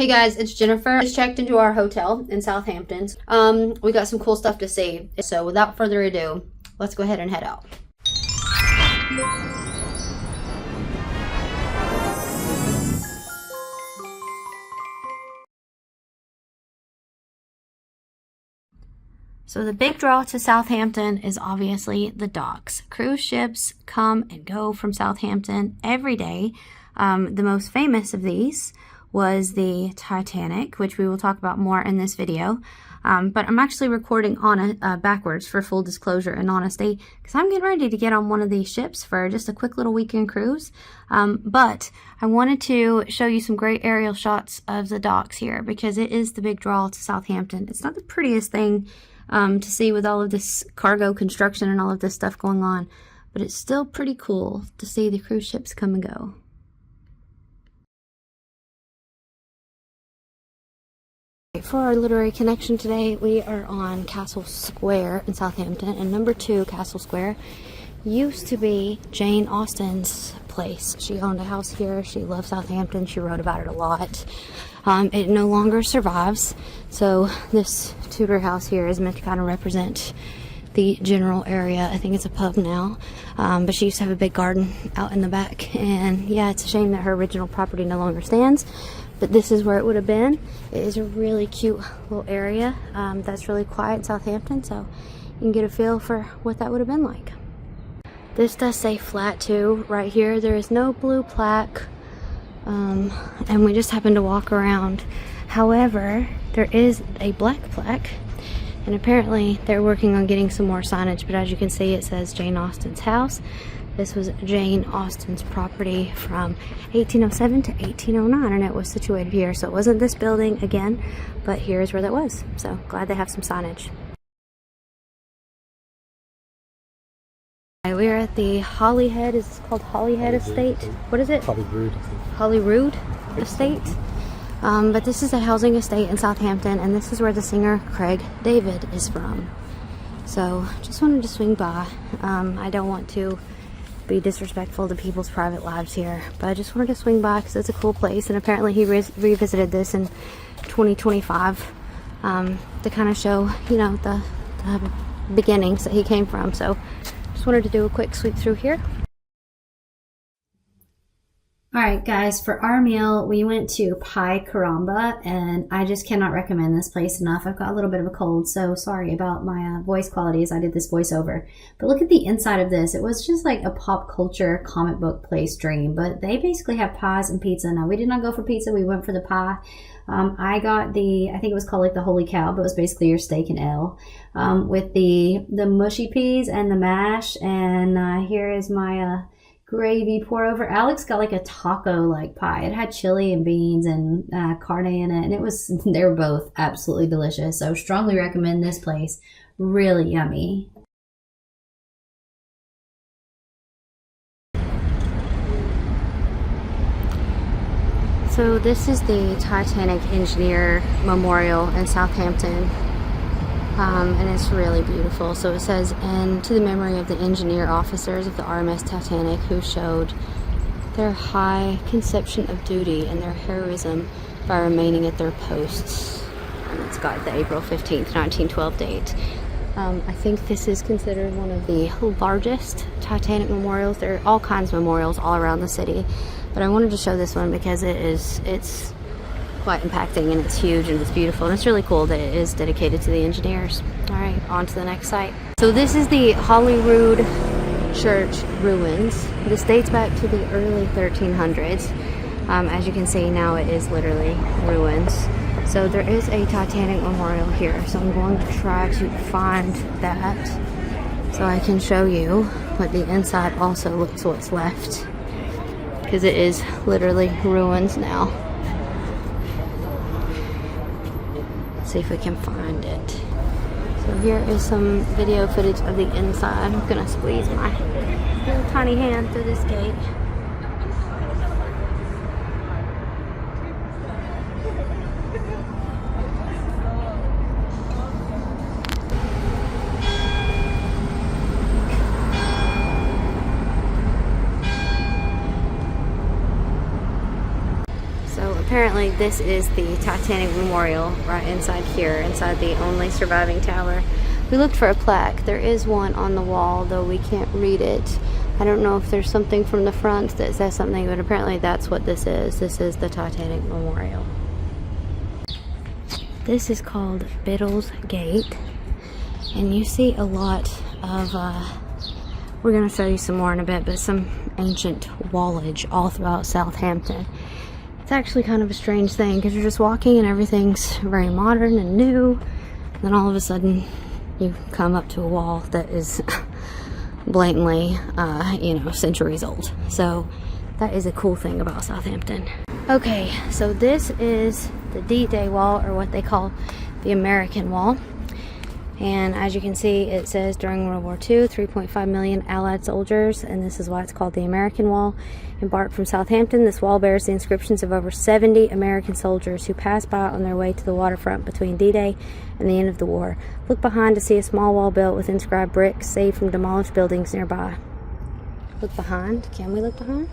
Hey guys, it's Jennifer. Just checked into our hotel in Southampton. We got some cool stuff to see. So without further ado, let's go ahead and head out. So the big draw to Southampton is obviously the docks. Cruise ships come and go from Southampton every day. The most famous of these was the Titanic, which we will talk about more in this video. But I'm actually recording on backwards for full disclosure and honesty, because I'm getting ready to get on one of these ships for just a quick little weekend cruise. But I wanted to show you some great aerial shots of the docks here, because it is the big draw to Southampton. It's not the prettiest thing to see with all of this cargo construction and all of this stuff going on, but it's still pretty cool to see the cruise ships come and go. For our literary connection today, we are on Castle Square in Southampton, and number 2 Castle Square used to be Jane Austen's place. She owned a house here. She loved Southampton. She wrote about it a lot. It no longer survives, so this Tudor house here is meant to kind of represent the general area. I think it's a pub now, but she used to have a big garden out in the back, and yeah, it's a shame that her original property no longer stands, but this is where it would have been. It is a really cute little area that's really quiet in Southampton, so you can get a feel for what that would have been like. This does say flat too right here. There is no blue plaque, and we just happened to walk around. However, there is a black plaque, and apparently they're working on getting some more signage, but as you can see, it says Jane Austen's house. This was Jane Austen's property from 1807 to 1809, and it was situated here. So it wasn't this building again, but here's where that was. So glad they have some signage. We're at the Holyhead. Is this called Holyhead Estate? What is it? Holyrood, I think. Holyrood Estate. But this is a housing estate in Southampton, and this is where the singer Craig David is from. So just wanted to swing by. I don't want to be disrespectful to people's private lives here, but I just wanted to swing by because it's a cool place, and apparently he revisited this in 2025 to kind of show, you know, the beginnings that he came from. So just wanted to do a quick sweep through here. Alright guys, for our meal we went to Pai Caramba, and I just cannot recommend this place enough. I've got a little bit of a cold, so sorry about my voice quality as I did this voiceover. But look at the inside of this. It was just like a pop culture comic book place dream, but they basically have pies and pizza. Now we did not go for pizza, we went for the pie. I got I think it was called like the Holy Cow, but it was basically your steak and ale with the mushy peas and the mash, and here is my gravy pour over. Alex got like a taco like pie. It had chili and beans and carne in it, and they were both absolutely delicious. So strongly recommend this place. Really yummy. So this is the Titanic Engineer Memorial in Southampton. And it's really beautiful. So it says, "And to the memory of the engineer officers of the RMS Titanic who showed their high conception of duty and their heroism by remaining at their posts." And it's got the April 15th, 1912 date. I think this is considered one of the largest Titanic memorials. There are all kinds of memorials all around the city, but I wanted to show this one because it's quite impacting, and it's huge, and it's beautiful, and it's really cool that it is dedicated to the engineers. All right, on to the next site. So this is the Holyrood Church ruins. This dates back to the early 1300s. As you can see now, it is literally ruins. So there is a Titanic memorial here, so I'm going to try to find that so I can show you what the inside also looks what's left, because it is literally ruins now. See if we can find it. So here is some video footage of the inside. I'm gonna squeeze my little tiny hand through this gate. apparently this is the Titanic Memorial right inside here, inside the only surviving tower. We looked for a plaque. There is one on the wall, though we can't read it. I don't know if there's something from the front that says something, but apparently that's what this is. This is the Titanic Memorial. This is called Biddle's Gate, and you see a lot of, we're going to show you some more in a bit, but some ancient wallage all throughout Southampton. It's actually kind of a strange thing, because you're just walking and everything's very modern and new, and then all of a sudden you come up to a wall that is blatantly, centuries old. So that is a cool thing about Southampton. Okay, so this is the D-Day wall, or what they call the American Wall. And as you can see, it says during World War II, 3.5 million Allied soldiers, and this is why it's called the American Wall, embarked from Southampton. This wall bears the inscriptions of over 70 American soldiers who passed by on their way to the waterfront between D-Day and the end of the war. Look behind to see a small wall built with inscribed bricks saved from demolished buildings nearby. Look behind. Can we look behind?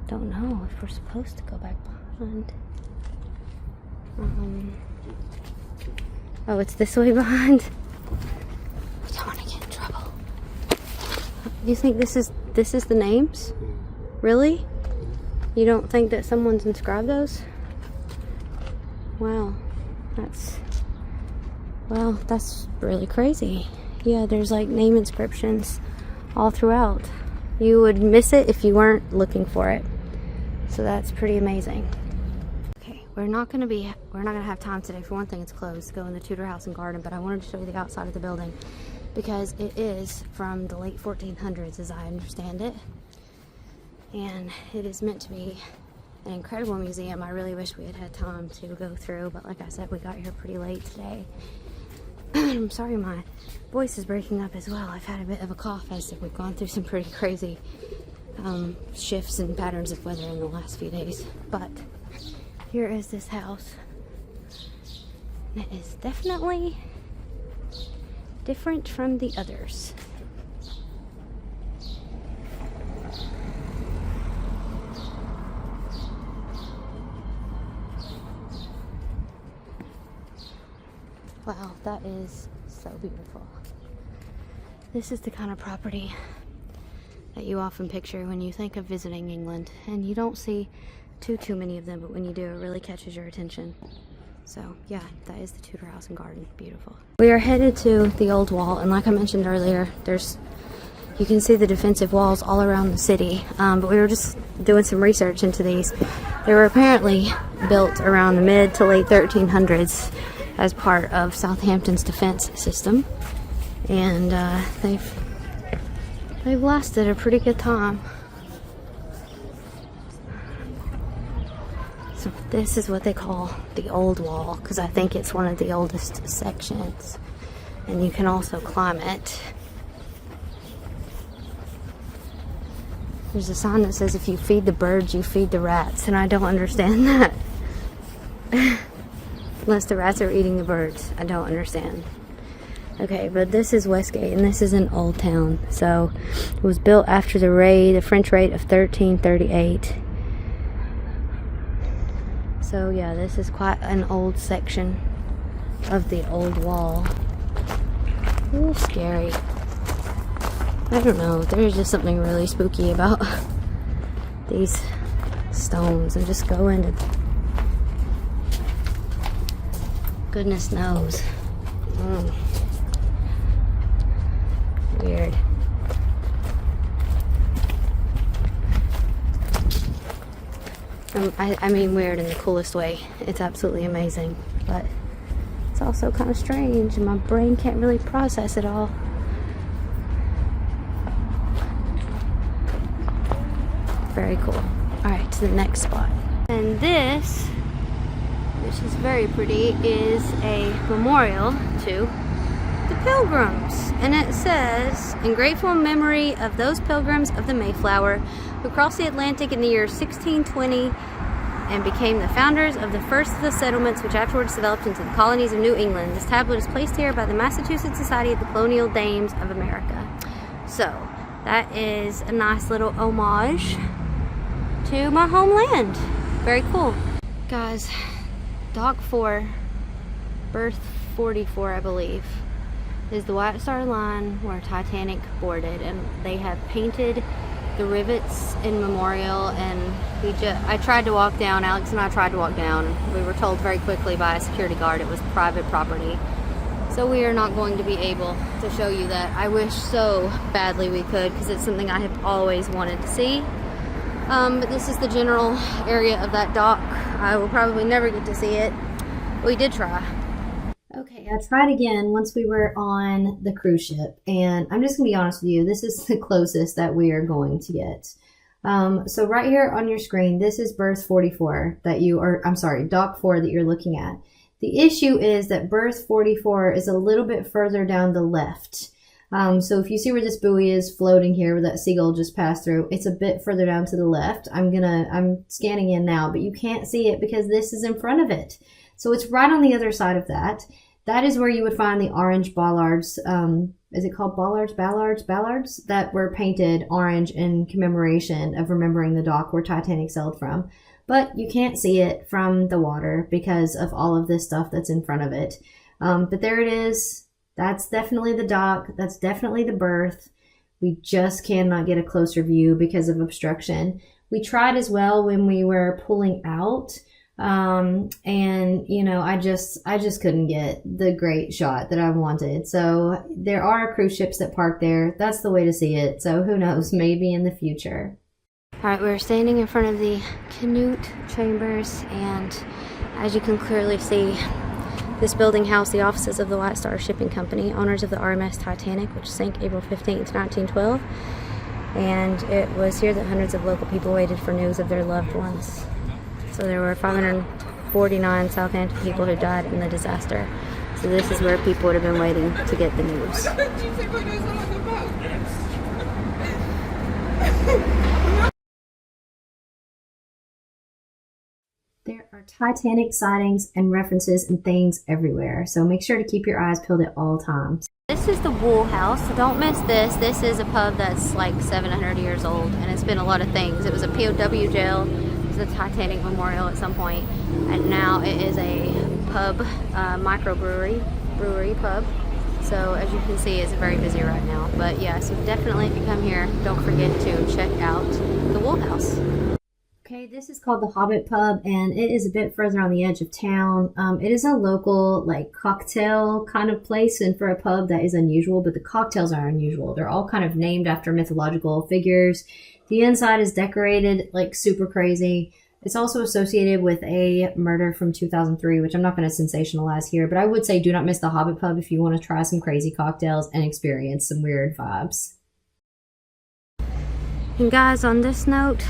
Don't know if we're supposed to go back behind. Oh, it's this way behind. I don't want to get in trouble. You think this is the names? Really? You don't think that someone's inscribed those? Wow, that's really crazy. Yeah, there's like name inscriptions all throughout. You would miss it if you weren't looking for it. So that's pretty amazing. Okay, we're not gonna have time today. For one thing, it's closed to go in the Tudor House and Garden, but I wanted to show you the outside of the building because it is from the late 1400s, as I understand it, and it is meant to be an incredible museum. I really wish we had had time to go through, but like I said, we got here pretty late today. I'm sorry my voice is breaking up as well. I've had a bit of a cough as we've gone through some pretty crazy shifts and patterns of weather in the last few days. But here is this house. It is definitely different from the others. Wow, that is so beautiful. This is the kind of property that you often picture when you think of visiting England, and you don't see too many of them, but when you do, it really catches your attention. So yeah, that is the Tudor House and Garden. Beautiful. We are headed to the old wall, and like I mentioned earlier, you can see the defensive walls all around the city, but we were just doing some research into these. They were apparently built around the mid to late 1300s as part of Southampton's defense system, and they've lasted a pretty good time. So this is what they call the old wall, because I think it's one of the oldest sections, and you can also climb it. There's a sign that says if you feed the birds, you feed the rats, and I don't understand that. Unless the rats are eating the birds. I don't understand. Okay, but this is Westgate, and this is an old town. So it was built after the French raid of 1338. So yeah, this is quite an old section of the old wall. A little scary. I don't know, there's just something really spooky about these stones, and just go into goodness knows. Weird. I mean weird in the coolest way. It's absolutely amazing, but it's also kind of strange, and my brain can't really process it all. Very cool. Alright, to the next spot. And this, which is very pretty, is a memorial to the Pilgrims. And it says, in grateful memory of those pilgrims of the Mayflower who crossed the Atlantic in the year 1620 and became the founders of the first of the settlements which afterwards developed into the colonies of New England. This tablet is placed here by the Massachusetts Society of the Colonial Dames of America. So, that is a nice little homage to my homeland. Very cool. Guys, Dock 4, berth 44, I believe, is the White Star Line where Titanic boarded, and they have painted the rivets in memorial. And I tried to walk down, Alex and I tried to walk down. We were told very quickly by a security guard it was private property. So we are not going to be able to show you that. I wish so badly we could, because it's something I have always wanted to see. But this is the general area of that dock. I will probably never get to see it. We did try. Okay, I tried again once we were on the cruise ship, and I'm just gonna be honest with you, this is the closest that we are going to get. So right here on your screen, this is berth 44 that you are, I'm sorry, dock 4 that you're looking at. The issue is that berth 44 is a little bit further down the left. So if you see where this buoy is floating here, where that seagull just passed through, it's a bit further down to the left. I'm scanning in now, but you can't see it because this is in front of it. So it's right on the other side of that. That is where you would find the orange bollards. Is it called bollards? Ballards that were painted orange in commemoration of remembering the dock where Titanic sailed from. But you can't see it from the water because of all of this stuff that's in front of it. But there it is. That's definitely the dock. That's definitely the berth. We just cannot get a closer view because of obstruction. We tried as well when we were pulling out. And you know, I just couldn't get the great shot that I wanted. So there are cruise ships that park there. That's the way to see it. So who knows, maybe in the future. All right, we're standing in front of the Canute chambers, and as you can clearly see, this building housed the offices of the White Star Shipping Company, owners of the RMS Titanic, which sank April 15th, 1912. And it was here that hundreds of local people waited for news of their loved ones. So there were 549 Southampton people who died in the disaster. So this is where people would have been waiting to get the news. There are Titanic sightings and references and things everywhere, so make sure to keep your eyes peeled at all times. This is the Wool House. Don't miss this. This is a pub that's like 700 years old, and it's been a lot of things. It was a POW jail. It was a Titanic memorial at some point, and now it is a pub, brewery pub. So as you can see, it's very busy right now. But yeah, so definitely if you come here, don't forget to check out the Wool House. Okay, this is called the Hobbit Pub, and it is a bit further on the edge of town. It is a local, like, cocktail kind of place, and for a pub that is unusual, but the cocktails are unusual. They're all kind of named after mythological figures. The inside is decorated, like, super crazy. It's also associated with a murder from 2003, which I'm not going to sensationalize here, but I would say do not miss the Hobbit Pub if you want to try some crazy cocktails and experience some weird vibes. And guys, on this note,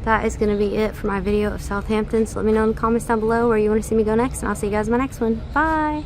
that is going to be it for my video of Southampton. So let me know in the comments down below where you want to see me go next, and I'll see you guys in my next one. Bye!